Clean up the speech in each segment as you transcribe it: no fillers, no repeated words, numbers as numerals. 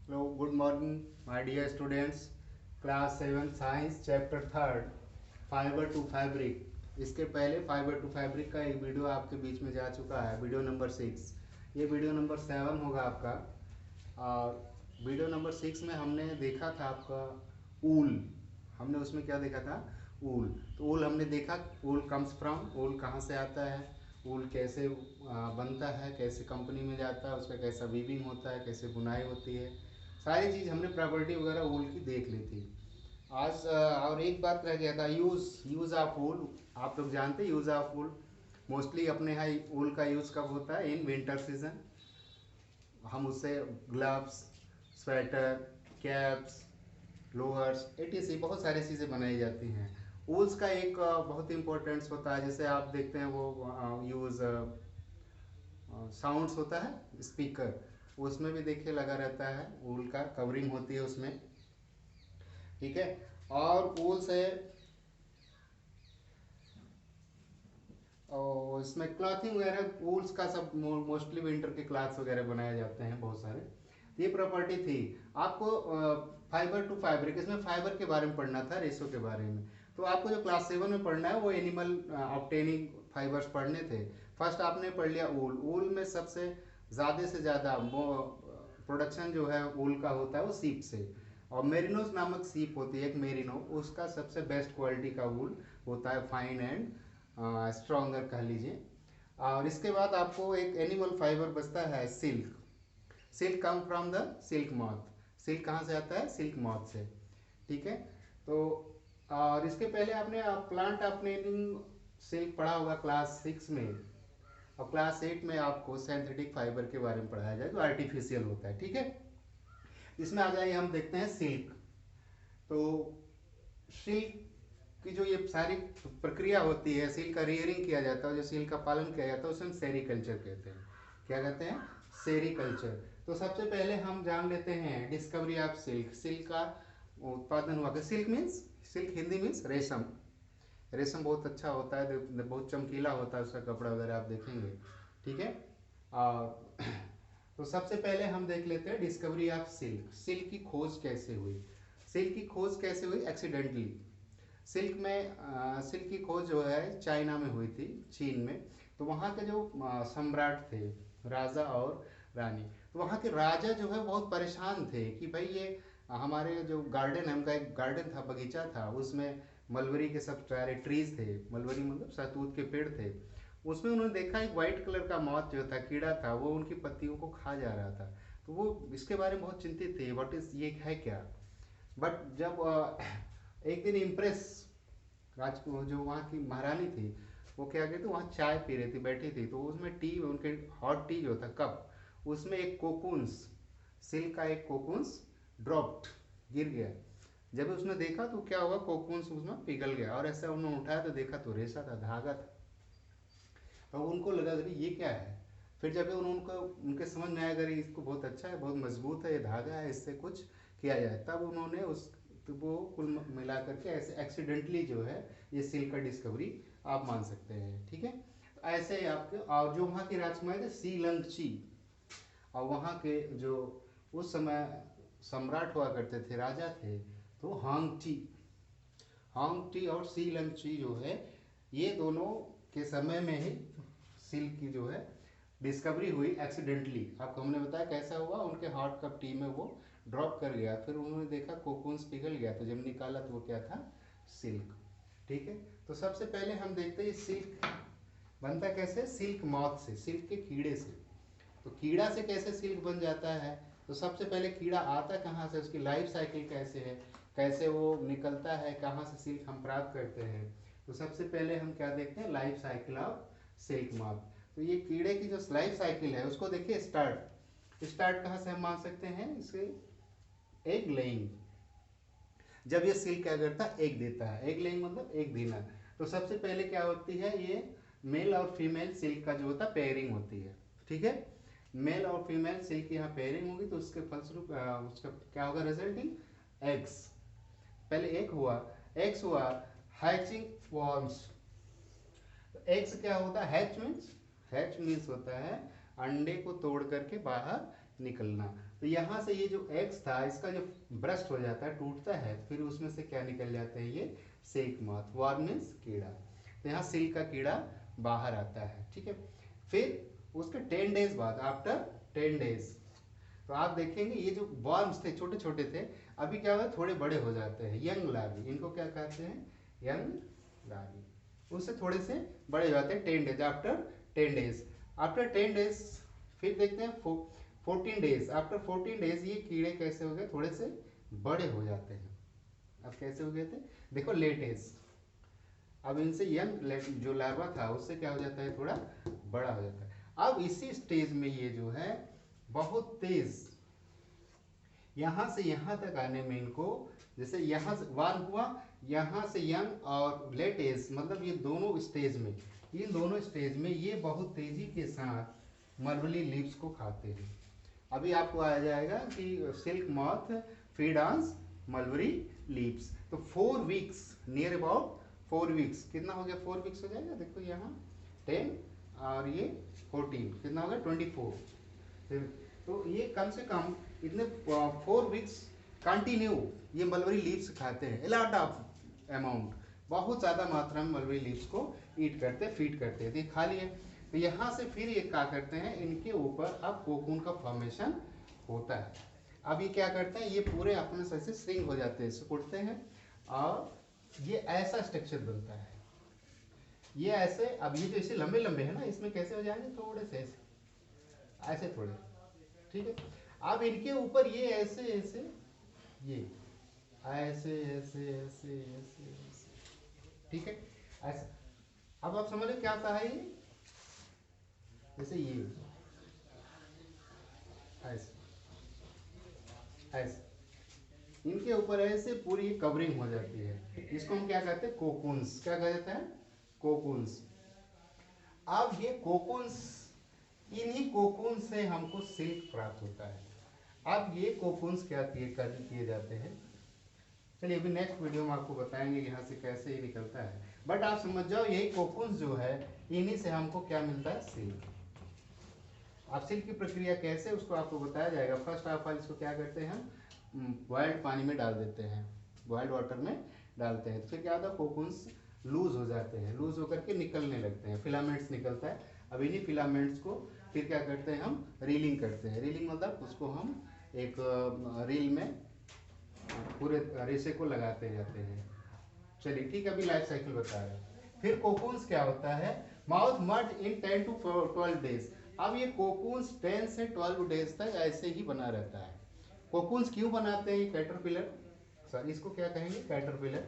Hello, good morning, my dear students. Class 7 Science Chapter 3 fibre to fabric. इसके पहले fibre to fabric का एक video आपके बीच में जा चुका है, वीडियो नंबर 6। ये वीडियो नंबर 7 होगा आपका। और वीडियो नंबर 6 में हमने देखा था आपका ऊल। हमने उसमें क्या देखा था? ऊल। तो ऊल हमने देखा, ऊल कम्स फ्रॉम, ऊल कहाँ से आता है, ऊल कैसे बनता है, कैसे कंपनी में जाता है, उसका कैसा वीविंग होता है, कैसे बुनाई होती है, सारी चीज़ हमने प्रॉपर्टी वगैरह ऊल की देख ली थी। आज और एक बात रह गया था, यूज़ ऑफ ऊल। आप लोग जानते हैं यूज़ ऑफ ऊल। मोस्टली अपने यहाँ ऊल का यूज़ कब होता है? In winter season. हम उससे gloves, sweater, caps, lowers, etc बहुत सारी चीज़ें बनाई जाती हैं। ऊल्स का एक बहुत इंपॉर्टेंस होता है, जैसे आप देखते हैं वो यूज़ साउंड्स होता है स्पीकर, उसमें भी देखिए लगा रहता है, ऊल का कवरिंग होती है उसमें। ठीक है। और ऊल से और इसमें क्लॉथिंग वगैरह, ऊल्स का सब मोस्टली विंटर के क्लॉथ्स वगैरह बनाए जाते हैं बहुत सारे। ये प्रॉपर्टी थी आपको। फाइबर टू फैब्रिक, इसमें फाइबर के बारे में पढ़ना था, रेशो के बारे में। तो आपको जो क्लास 7 में पढ़ना है वो एनिमल ऑब्टेनिंग फाइबर्स पढ़ने थे। फर्स्ट आपने पढ़ लिया ऊल। ऊल में सबसे ज़्यादा से ज़्यादा प्रोडक्शन जो है ऊल का होता है वो सीप से। और मेरिनोस नामक सीप होती है एक, मेरिनो, उसका सबसे बेस्ट क्वालिटी का ऊल होता है, फाइन एंड स्ट्रॉन्गर कह लीजिए। और इसके बाद आपको एक एनिमल फाइबर बचता है, silk. Silk come from the silk moth. Silk कहाँ से आता है? सिल्क मॉथ से। ठीक है। तो और इसके पहले आपने प्लांट अपनेटिंग सिल्क पढ़ा होगा क्लास 6 में। और क्लास 8 में आपको सिंथेटिक फाइबर के बारे में पढ़ाया जाए जो आर्टिफिशियल होता है। ठीक है। इसमें आ जाइए, हम देखते हैं सिल्क। तो सिल्क की जो ये सारी प्रक्रिया होती है, सिल्क का रियरिंग किया जाता है, जो सिल्क का पालन किया जाता है, उसे हम सेरीकल्चर कहते हैं। क्या कहते हैं? सेरीकल्चर। तो सबसे पहले हम जान लेते हैं डिस्कवरी ऑफ सिल्क। सिल्क का उत्पादन हुआ। Silk means, silk Hindi means रेशम। रेशम बहुत अच्छा होता है, बहुत चमकीला होता है उसका कपड़ा वगैरह, आप देखेंगे। ठीक है। और तो सबसे पहले हम देख लेते हैं डिस्कवरी ऑफ सिल्क। सिल्क की खोज कैसे हुई? सिल्क की खोज कैसे हुई? एक्सीडेंटली। सिल्क की खोज जो है चाइना में हुई थी, चीन में। तो वहाँ के जो सम्राट थे, राजा और रानी, तो वहाँ के राजा जो है बहुत परेशान थे कि भाई ये हमारे जो गार्डन है, उनका एक गार्डन था, बगीचा था, उसमें मलबरी के सब सारे ट्रीज थे। मलबरी मतलब सहतूत के पेड़ थे। उसमें उन्होंने देखा एक वाइट कलर का मॉथ जो था, कीड़ा था, वो उनकी पत्तियों को खा जा रहा था। तो वो इसके बारे में बहुत चिंतित थे, व्हाट इज, ये है क्या। बट जब एक दिन इम्प्रेस राज जो वहाँ की महारानी थी, वो क्या कहते, वहाँ चाय पी रही थी, बैठी थी, तो उसमें टी, उनके हॉट टी जो था कप, उसमें एक कोकून्स, सिल्क का एक कोकून्स ड्रॉप्ड, गिर गया। जब उसने देखा तो क्या हुआ, कोकून्स उसमें पिघल गया, और ऐसा उन्होंने उठाया तो देखा तो रेशा था, धागा था। तो उनको लगा अरे ये क्या है। फिर जब उनको उनके समझ में आया, अगर इसको बहुत अच्छा है, बहुत मजबूत है, ये धागा है, इससे कुछ किया जाए, तब उन्होंने उस, तो वो कुल मिला करके ऐसे एक्सीडेंटली जो है ये सिल्क का डिस्कवरी आप मान सकते हैं। ठीक है। तो ऐसे ही आपके, और जो वहाँ की राजकुमारी थे सी लंगची, और वहाँ के जो उस समय सम्राट हुआ करते थे, राजा थे, तो हांगटी, हांगटी और सी लंगची जो है, ये दोनों के समय में ही सिल्क की जो है डिस्कवरी हुई एक्सीडेंटली। आपको हमने बताया कैसा हुआ, उनके हॉट कप टी में वो ड्रॉप कर गया, फिर उन्होंने देखा कोकून्स पिघल गया, तो जब निकाला तो वो क्या था? सिल्क। ठीक है। तो सबसे पहले हम देखते हैं सिल्क बनता कैसे? सिल्क मॉथ से, सिल्क के कीड़े से। तो कीड़ा से कैसे सिल्क बन जाता है? तो सबसे पहले कीड़ा आता कहाँ से, उसकी लाइफ साइकिल कैसे है, कैसे वो निकलता है, कहाँ से सिल्क हम प्राप्त करते हैं। तो सबसे पहले हम क्या देखते हैं? Life cycle of silk moth. तो ये कीड़े की जो लाइफ साइकिल है उसको देखिए। स्टार्ट, स्टार्ट कहाँ से हम मान सकते हैं? इसे एग लेइंग। जब ये सिल्क क्या करता है? एग देता है। एग लेइंग मतलब एग देना। तो सबसे पहले क्या होती है, ये मेल और फीमेल सिल्क का जो होता है पेयरिंग होती है। ठीक है। मेल और फीमेल सिल्क की यहाँ पेयरिंग होगी, तो उसके फलस्वरूप उसका क्या होगा? Resulting eggs. पहले एक हुआ, एग्स हुआ, हैचिंग फॉर्म्स। एग्स क्या होता है? हैच मीन्स, हैच मीन्स होता है अंडे को तोड़ करके बाहर निकलना। तो यहाँ से ये जो एग्स था इसका जो ब्रस्ट हो जाता है, टूटता है, फिर उसमें से क्या निकल जाते हैं, ये सिल्क मॉथ। वर्म मीन्स कीड़ा, तो यहाँ सिल्क का कीड़ा बाहर आता है, ठीक है। फिर उसके 10 डेज बाद, आफ्टर 10 डेज, तो आप देखेंगे ये जो वर्म्स थे छोटे छोटे थे, अभी क्या होता है थोड़े बड़े हो जाते हैं, यंग लार्वी, इनको क्या कहते हैं, यंग लार्वी। उससे थोड़े से बड़े हो जाते हैं 10 days, after 10 days. After 10 days फिर देखते हैं 14 डेज, आफ्टर 14 डेज ये कीड़े कैसे हो गए, थोड़े से बड़े हो जाते हैं। अब कैसे हो गए थे, देखो लेट एज, अब इनसे यंग जो लार्वा था उससे क्या हो जाता है, थोड़ा बड़ा हो जाता है। अब इसी स्टेज में ये जो है बहुत तेज यहां से यहां तक आने में इनको, जैसे यहां से वार्म हुआ, यहां से यंग और लेट एज, मतलब ये दोनों स्टेज में, इन दोनों स्टेज में ये बहुत तेजी के साथ मलबरी लीव्स को खाते हैं। अभी आपको आ जाएगा कि silk moth feed on mulberry leaves. तो 4 वीक्स, नियर अबाउट 4 वीक्स, कितना हो गया, 4 वीक्स हो जाएगा, देखो यहाँ 10 और ये 14, कितना हो गया 24। तो ये कम से कम इतने 4 वीक्स कंटिन्यू ये मलबरी लीव्स खाते हैं, लॉट ऑफ अमाउंट, बहुत ज़्यादा मात्रा में मलबरी लीव्स को ईट करते, फीड करते हैं। तो ये खा लिए, तो यहाँ से फिर ये क्या करते हैं, इनके ऊपर अब कोकून का फॉर्मेशन होता है। अब ये क्या करते हैं, ये पूरे अपने से श्रिंक हो जाते हैं, सिकुड़ते हैं, और ये ऐसा स्ट्रक्चर बनता है, ये ऐसे। अब ये जो ऐसे लंबे लंबे है ना, इसमें कैसे हो जाएंगे, थोड़े से ऐसे ऐसे थोड़े, ठीक है। अब इनके ऊपर ये ऐसे ऐसे, ये ऐसे ऐसे ऐसे ऐसे ऐसे, ठीक है, ऐसे। अब आप समझ लो क्या होता है, ये जैसे ये ऐसे ऐसे, इनके ऊपर ऐसे पूरी कवरिंग हो जाती है, इसको हम क्या कहते हैं, कोकून्स। क्या कहते हैं, कोकून्स। अब ये कोकून्स, इन्हीं कोकून से हमको सिल्क प्राप्त होता है। अब ये कोकून्स क्या किए जाते हैं, चलिए अभी नेक्स्ट वीडियो में आपको बताएंगे यहाँ से कैसे ये निकलता है, बट आप समझ जाओ यही कोकून्स जो है, इन्हीं से हमको क्या मिलता है, सिल्क। अब सिल्क की प्रक्रिया कैसे, उसको आपको बताया जाएगा। फर्स्ट ऑफ ऑल इसको क्या करते हैं, हम बॉयल्ड पानी में डाल देते हैं, बॉयल्ड वाटर में डालते हैं, तो फिर क्या होता है, कोकून्स लूज हो जाते हैं, लूज होकर के निकलने लगते हैं, फिलामेंट्स निकलता है। अब इन्हीं फिलामेंट्स को फिर क्या करते हैं, हम रीलिंग करते हैं। रीलिंग मतलब उसको हम एक रील में पूरे रेशे को लगाते जाते हैं। चलिए ठीक है, अभी लाइफ साइकिल बता रहे हैं। फिर कोकून्स क्या होता है, mouth merge in 10 to 12 days. अब ये कोकून्स 10 से 12 डेज तक ऐसे ही बना रहता है। कोकून्स क्यों बनाते हैं, ये कैटरपिलर, सॉरी इसको क्या कहेंगे, कैटरपिलर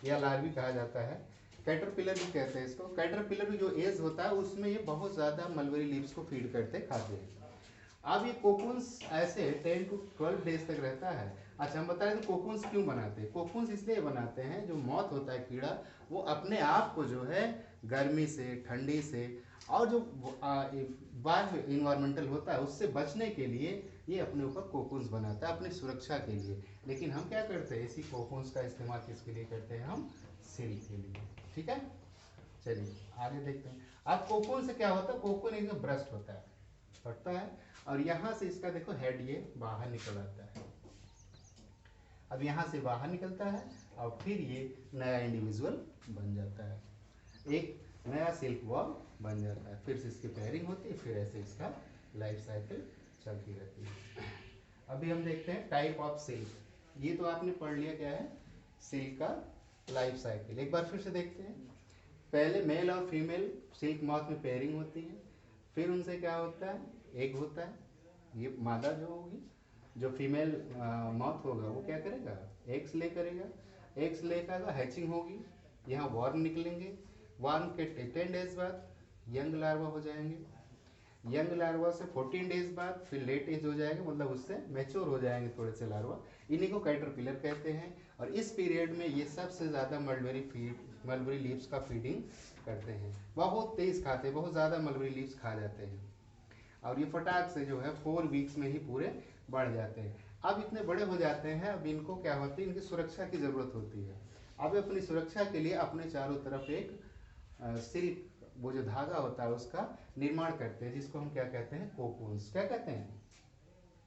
या लार्वी कहा जाता है, कैटरपिलर भी कहते हैं इसको। कैटरपिलर भी जो एज होता है उसमें ये बहुत ज़्यादा मलबरी लीव्स को फीड करते खाते हैं। अब ये कोकून्स ऐसे 10 to 12 डेज तक रहता है। अच्छा हम बता रहे थे कोकून्स क्यों बनाते हैं, कोकून्स इसलिए बनाते हैं, जो मॉथ होता है कीड़ा, वो अपने आप को जो है गर्मी से, ठंडी से, और जो बाहर इन्वायरमेंटल होता है उससे बचने के लिए ये अपने ऊपर कोकून्स बनाता है, अपनी सुरक्षा के लिए। लेकिन हम क्या करते हैं, इसी कोकून्स का इस्तेमाल किसके लिए करते हैं, हम सिल्क के लिए, ठीक है। चलिए आगे देखते हैं। अब कोकून से क्या होता है, कोकून एक ब्रस्ट होता है, फटता है, और यहाँ से इसका देखो हेड ये बाहर निकल आता है। अब यहाँ से बाहर निकलता है और फिर ये नया इंडिविजुअल बन जाता है, एक नया सिल्क वॉर्म बन जाता है, फिर से इसकी पेयरिंग होती है, फिर ऐसे इसका लाइफ साइकिल चलती रहती है। अभी हम देखते हैं टाइप ऑफ सिल्क। ये तो आपने पढ़ लिया क्या है, सिल्क का लाइफ साइकिल। एक बार फिर से देखते हैं। पहले मेल और फीमेल सिल्क मॉथ में पेयरिंग होती है, फिर उनसे क्या होता है, एग होता है, ये मादा जो होगी, जो फीमेल मॉथ होगा वो क्या करेगा, एग्स ले करेगा, एग्स लेकर हैचिंग होगी, यहाँ वार्म निकलेंगे, वार्म के 10 डेज बाद यंग लार्वा हो जाएंगे, यंग लार्वा से 14 डेज बाद फिर लेट एज हो जाएगा, मतलब उससे मैच्योर हो जाएंगे थोड़े से लार्वा, इन्हीं को कैटरपिलर कहते हैं। और इस पीरियड में ये सबसे ज़्यादा मलबरी लीव्स का फीडिंग करते हैं, बहुत तेज़ खाते हैं, बहुत ज़्यादा मलबरी लीव्स खा जाते हैं, और ये फटाक से जो है 4 वीक्स में ही पूरे बढ़ जाते हैं। अब इतने बड़े हो जाते हैं, अब इनको क्या होती है, इनकी सुरक्षा की ज़रूरत होती है। अब अपनी सुरक्षा के लिए अपने चारों तरफ एक सिल्क, वो जो धागा होता है उसका निर्माण करते हैं, जिसको हम क्या कहते हैं, कोकून्स। क्या कहते हैं,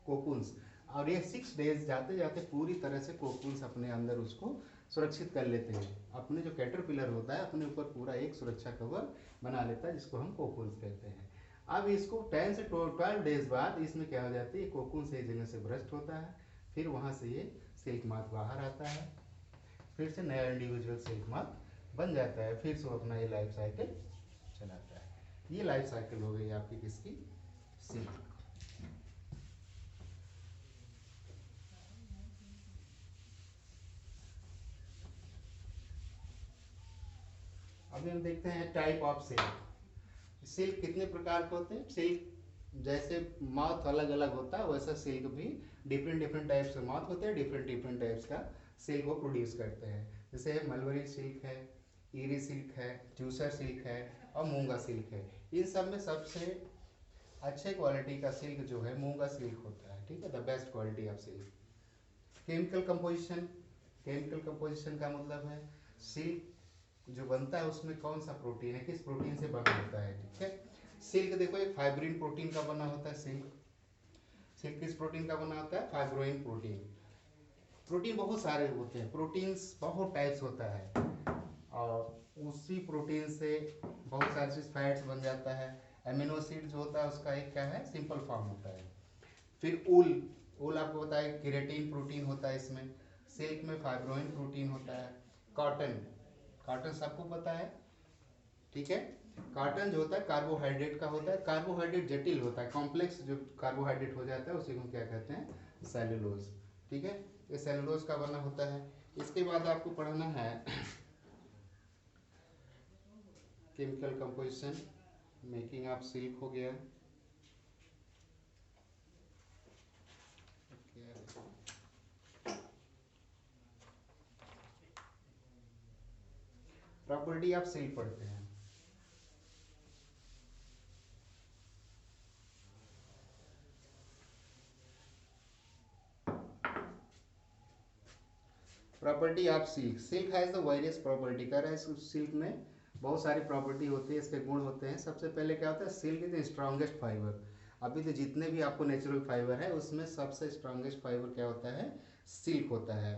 कोकून्स, और ये 6 डेज जाते जाते पूरी तरह से कोकून्स अपने अंदर उसको सुरक्षित कर लेते हैं। अपने जो कैटरपिलर होता है अपने ऊपर पूरा एक सुरक्षा कवर बना लेता है, जिसको हम कोकून्स कहते हैं। अब इसको 10 से 12 डेज बाद इसमें क्या हो जाती है, कोकून से एक जगह से ब्रस्ट होता है, फिर वहाँ से ये सिल्क मार्क बाहर आता है, फिर से नया इंडिविजुअल सिल्क मार्क बन जाता है, फिर से वो अपना ये लाइफ साइकिल चलाता है। ये लाइफ साइकिल हो गई आपकी किसकी, सिल्क। अभी हम देखते हैं टाइप ऑफ सिल्क। सिल्क कितने प्रकार के होते हैं, सिल्क जैसे माउथ अलग अलग होता है वैसा सिल्क भी डिफरेंट डिफरेंट टाइप्स के माउथ होते हैं, डिफरेंट डिफरेंट टाइप्स का सिल्क को प्रोड्यूस करते हैं। जैसे मलबरी सिल्क है, ईरी सिल्क है, ट्यूसर सिल्क है और मूंगा सिल्क है। इन सब में सबसे अच्छे क्वालिटी का सिल्क जो है मूंगा सिल्क होता है, ठीक है, the best quality of silk. Chemical composition, chemical composition का मतलब है सिल्क जो बनता है उसमें कौन सा प्रोटीन है, किस प्रोटीन से बना होता है, ठीक है। सिल्क देखो एक फाइब्रिन प्रोटीन का बना होता है सिल्क। सिल्क किस प्रोटीन का बना होता है, फाइब्रोइन प्रोटीन। प्रोटीन बहुत सारे होते हैं, प्रोटीन्स बहुत टाइप्स होता है, और उसी प्रोटीन से बहुत सारे चीज फैट्स बन जाता है। एमिनो एसिड जो होता है उसका एक क्या है, सिंपल फॉर्म होता है। फिर ऊल, ऊल आपको बताया केराटिन प्रोटीन होता है इसमें। सिल्क में फाइब्रोइन प्रोटीन होता है। कॉटन, कॉटन सबको पता है, ठीक है। कॉटन जो होता है कार्बोहाइड्रेट का होता है, कार्बोहाइड्रेट जटिल होता है, कॉम्प्लेक्स जो कार्बोहाइड्रेट हो जाता है उसी को क्या कहते हैं, सेलुलोज, ठीक है। ये सेलुलोज का बना होता है। इसके बाद आपको पढ़ना है chemical composition, making of silk हो गया। प्रॉपर्टी ऑफ सिल्क पढ़ते हैं। Property of silk, silk has the various property, कह रहा है सिल्क में बहुत सारी प्रॉपर्टी होती है, इसके गुण होते हैं। सबसे पहले क्या होता है, silk is the strongest fibre. अभी तो जितने भी आपको नेचुरल फाइबर है उसमें सबसे स्ट्रॉन्गेस्ट फाइबर क्या होता है, सिल्क होता है।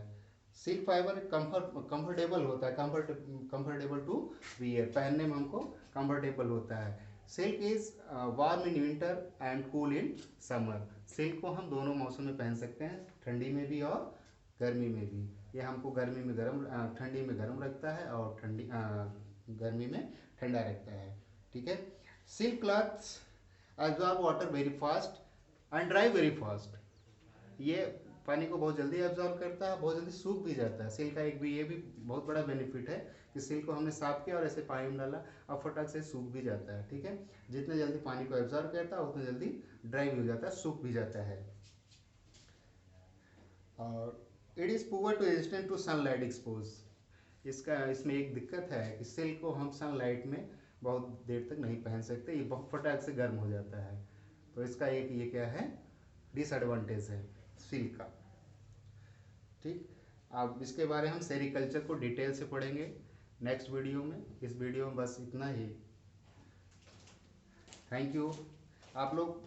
सिल्क फाइबर कंफर्टेबल होता है, कंफर्टेबल टू वियर, पहनने में हमको कंफर्टेबल होता है। Silk is warm in winter and cool in summer. Silk को हम दोनों मौसम में पहन सकते हैं, ठंडी में भी और गर्मी में भी। ये हमको गर्मी में गर्म, ठंडी में गर्म रखता है और गर्मी में ठंडा रखता है, ठीक है। Silk clothes absorb water very fast and dry very fast. ये पानी को बहुत जल्दी एब्जॉर्ब करता है, बहुत जल्दी सूख भी जाता है। सिल्क का एक भी ये भी बहुत बड़ा बेनिफिट है कि सिल्क को हमने साफ किया और ऐसे पानी में डाला और फटक से सूख भी जाता है, ठीक है। जितने जल्दी पानी को एब्जॉर्ब करता है उतने जल्दी ड्राई भी हो जाता है, सूख भी जाता है। और it is poor to resistant to sunlight expose. इसमें एक दिक्कत है कि सिल्क को हम सनलाइट में बहुत देर तक नहीं पहन सकते, ये बहुत फटाक से गर्म हो जाता है। तो इसका एक ये क्या है, डिसएडवांटेज है सिल्क का, ठीक। अब इसके बारे हम सेरिकल्चर को डिटेल से पढ़ेंगे नेक्स्ट वीडियो में। इस वीडियो में बस इतना ही। Thank you. आप लोग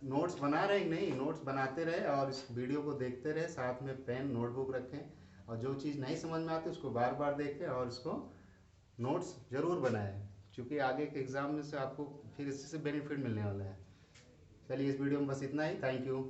नोट्स बना रहे हैं नहीं, नोट्स बनाते रहे और इस वीडियो को देखते रहे, साथ में पेन नोटबुक रखें, और जो चीज़ नहीं समझ में आती उसको बार बार देखें और इसको नोट्स ज़रूर बनाएं, क्योंकि आगे के एग्ज़ाम में से आपको फिर इससे बेनिफिट मिलने वाला है। चलिए इस वीडियो में बस इतना ही, थैंक यू।